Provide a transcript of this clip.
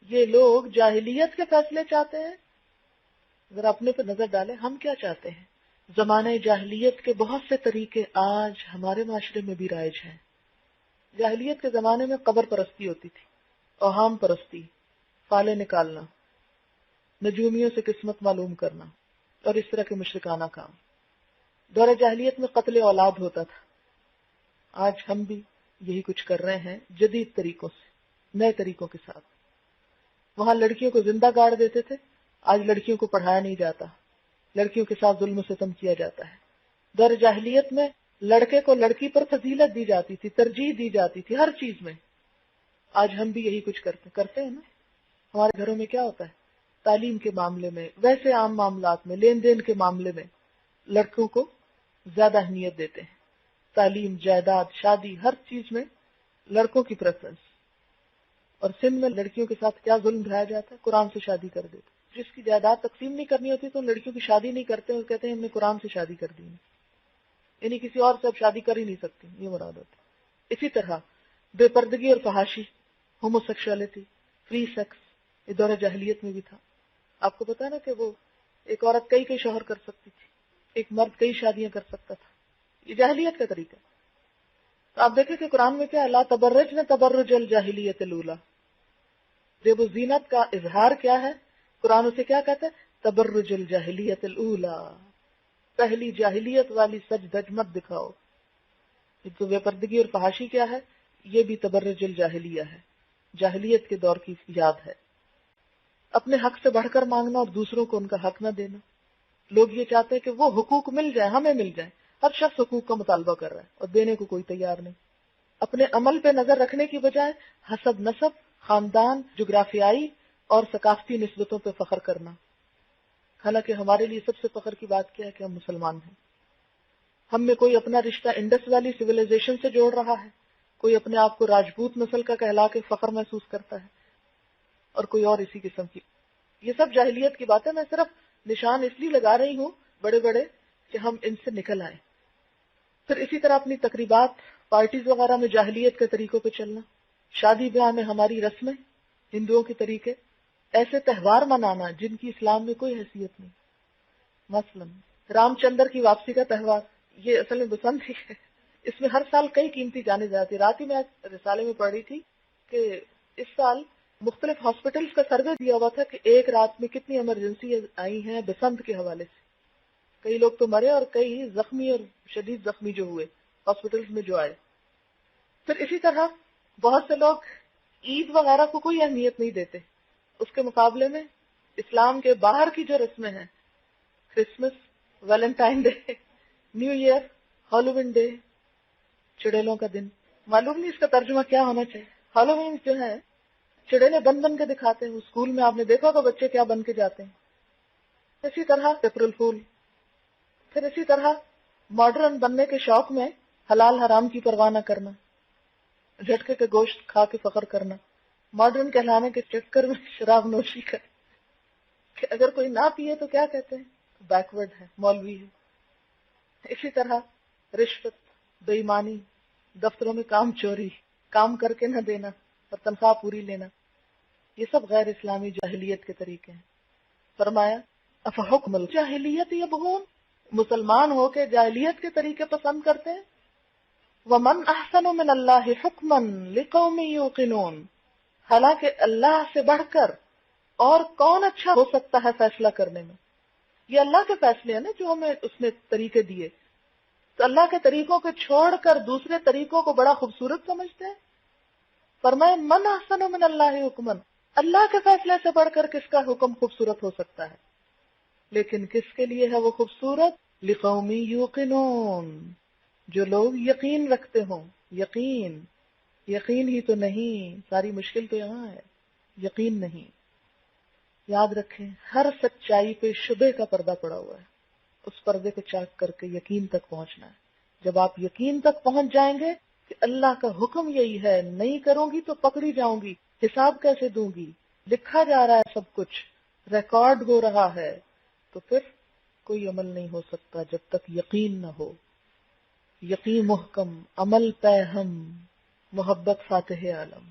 یہ لوگ جاہلیت کے فیصلے چاہتے ہیں. ذرا اپنے پہ نظر ڈالیں، ہم کیا چاہتے ہیں؟ زمانے جاہلیت کے بہت سے طریقے آج ہمارے معاشرے میں بھی رائج ہیں. جاہلیت کے زمانے میں قبر پرستی ہوتی تھی، اوہام پرستی، فالے نکالنا، نجومیوں سے قسمت معلوم کرنا اور اس طرح کے مشرکانہ کام. دور جاہلیت میں قتل اولاد ہوتا تھا. آج ہم بھی یہی کچھ کر رہے ہیں جدید طریقوں سے، نئے طریقوں کے ساتھ. وہاں لڑکیوں کو زندہ گاڑ دیتے تھے، آج لڑکیوں کو پڑھایا نہیں جاتا، لڑکیوں کے ساتھ ظلم و ستم کیا جاتا ہے. دور جاہلیت میں لڑکے کو لڑکی پر فضیلت دی جاتی تھی، ترجیح دی جاتی تھی ہر چیز میں. آج ہم بھی یہی کچھ کرتے ہیں نا. ہمارے گھروں میں کیا ہوتا ہے؟ تعلیم کے معاملے میں، ویسے عام معاملات میں، لین دین کے معاملے میں لڑکوں کو زیادہ اہمیت دیتے ہیں. تعلیم، جائیداد، شادی، ہر چیز میں لڑکوں کی پریفرنس. اور سندھ میں لڑکیوں کے ساتھ کیا ظلم ڈھایا جاتا ہے؟ قرآن سے شادی کر دیتے. جس کی جائیداد تقسیم نہیں کرنی ہوتی تو لڑکیوں کی شادی نہیں کرتے، وہ کہتے ہیں ہم نے قرآن سے شادی کر دی، یعنی کسی اور سے اب شادی کر ہی نہیں سکتی، یہ مراد ہوتی. اسی طرح بے پردگی اور فحاشی، ہومو سیکشولیٹی، فری سیکس، یہ دور جاہلیت میں بھی تھا. آپ کو پتا نا کہ وہ ایک عورت کئی شوہر کر سکتی تھی، ایک مرد کئی شادیاں کر سکتا تھا. یہ جاہلیت کا طریقہ. تو آپ دیکھیں کہ قرآن میں کیا ہے؟ لا تبرجن تبرج الجاہلیت الاولی. جب وہ زینت کا اظہار کیا ہے، قرآن اسے کیا کہتا ہے؟ تبرج الجاہلیت الاولی. پہلی جاہلیت والی سج دج مت دکھاؤ. تو بے پردگی اور فحاشی کیا ہے؟ یہ بھی تبرج الجاہلیہ ہے، جاہلیت کے دور کی یاد ہے. اپنے حق سے بڑھ کر مانگنا اور دوسروں کو ان کا حق نہ دینا. لوگ یہ چاہتے ہیں کہ وہ حقوق مل جائیں، ہمیں مل جائیں. ہر شخص حقوق کا مطالبہ کر رہا ہے اور دینے کو کوئی تیار نہیں. اپنے عمل پہ نظر رکھنے کی بجائے حسب نسب، خاندان، جغرافیائی اور ثقافتی نسبتوں پہ فخر کرنا. حالانکہ ہمارے لیے سب سے فخر کی بات کیا ہے کہ ہم مسلمان ہیں. ہم میں کوئی اپنا رشتہ انڈس ویلی سویلائزیشن سے جوڑ رہا ہے، کوئی اپنے آپ کو راجپوت نسل کا کہلا کے فخر محسوس کرتا ہے، اور کوئی اور اسی قسم کی. یہ سب جاہلیت کی باتیں. میں صرف نشان اس لیے لگا رہی ہوں بڑے بڑے کہ ہم ان سے نکل آئیں. پھر اسی طرح اپنی تقریبات، پارٹیز وغیرہ میں جاہلیت کے طریقوں پہ چلنا. شادی بیاہ میں ہماری رسمیں، ہندوؤں کے طریقے، ایسے تہوار منانا جن کی اسلام میں کوئی حیثیت نہیں. مثلا رام چندر کی واپسی کا تہوار، یہ اصل میں بسنت ہی ہے. اس میں ہر سال کئی قیمتی جانیں جاتی. رات ہی میں رسالے میں پڑھ رہی تھی کہ اس سال مختلف ہاسپٹلز کا سروے دیا ہوا تھا کہ ایک رات میں کتنی ایمرجنسی آئی ہیں بسنت کے حوالے سے. کئی لوگ تو مرے اور کئی زخمی اور شدید زخمی جو ہوئے ہاسپٹلز میں جو آئے. پھر اسی طرح بہت سے لوگ عید وغیرہ کو کوئی اہمیت نہیں دیتے. اس کے مقابلے میں اسلام کے باہر کی جو رسمیں ہیں، Christmas, Valentine Day, New Year, Halloween Day, چڑیلوں کا دن، معلوم نہیں اس کا ترجمہ کیا ہونا چاہیے. ہالووین جو ہے چڑیلے بن کے دکھاتے ہیں. اسکول میں آپ نے دیکھا ہوگا بچے کیا بن کے جاتے ہیں. اسی طرح اپریل فول. پھر اسی طرح ماڈرن بننے کے شوق میں حلال حرام کی پرواہ نہ کرنا، جھٹکے کے گوشت کھا کے فخر کرنا، ماڈرن کہلانے کے چکر میں شراب نوشی کر کہ اگر کوئی نہ پیے تو کیا کہتے ہیں؟ بیکورڈ ہے، مولوی ہے. اسی طرح رشوت، بے ایمانی، دفتروں میں کام چوری، کام کر کے نہ دینا اور تنخواہ پوری لینا، یہ سب غیر اسلامی جاہلیت کے طریقے ہیں. فرمایا افحکم الجاہلیت یبغون، مسلمان ہو کے جاہلیت کے طریقے پسند کرتے ہیں. ومن احسن من اللہ حکما لقوم یوقنون، حالانکہ اللہ سے بڑھ کر اور کون اچھا ہو سکتا ہے فیصلہ کرنے میں. یہ اللہ کے فیصلے ہیں نا جو ہمیں اس نے طریقے دیے. تو اللہ کے طریقوں کو چھوڑ کر دوسرے طریقوں کو بڑا خوبصورت سمجھتے ہیں. فرمائے من احسن من اللہ حکما، اللہ کے فیصلے سے بڑھ کر کس کا حکم خوبصورت ہو سکتا ہے. لیکن کس کے لیے ہے وہ خوبصورت؟ لقوم یوقنون، جو لوگ یقین رکھتے ہوں. یقین ہی تو نہیں، ساری مشکل تو یہاں ہے، یقین نہیں. یاد رکھیں ہر سچائی پہ شبہ کا پردہ پڑا ہوا ہے. اس پردے کو چاک کر کے یقین تک پہنچنا ہے. جب آپ یقین تک پہنچ جائیں گے کہ اللہ کا حکم یہی ہے، نہیں کروں گی تو پکڑی جاؤں گی، حساب کیسے دوں گی، لکھا جا رہا ہے، سب کچھ ریکارڈ ہو رہا ہے، تو پھر کوئی عمل نہیں ہو سکتا جب تک یقین نہ ہو. یقین محکم، عمل پہ ہم، محبت فاتح عالم.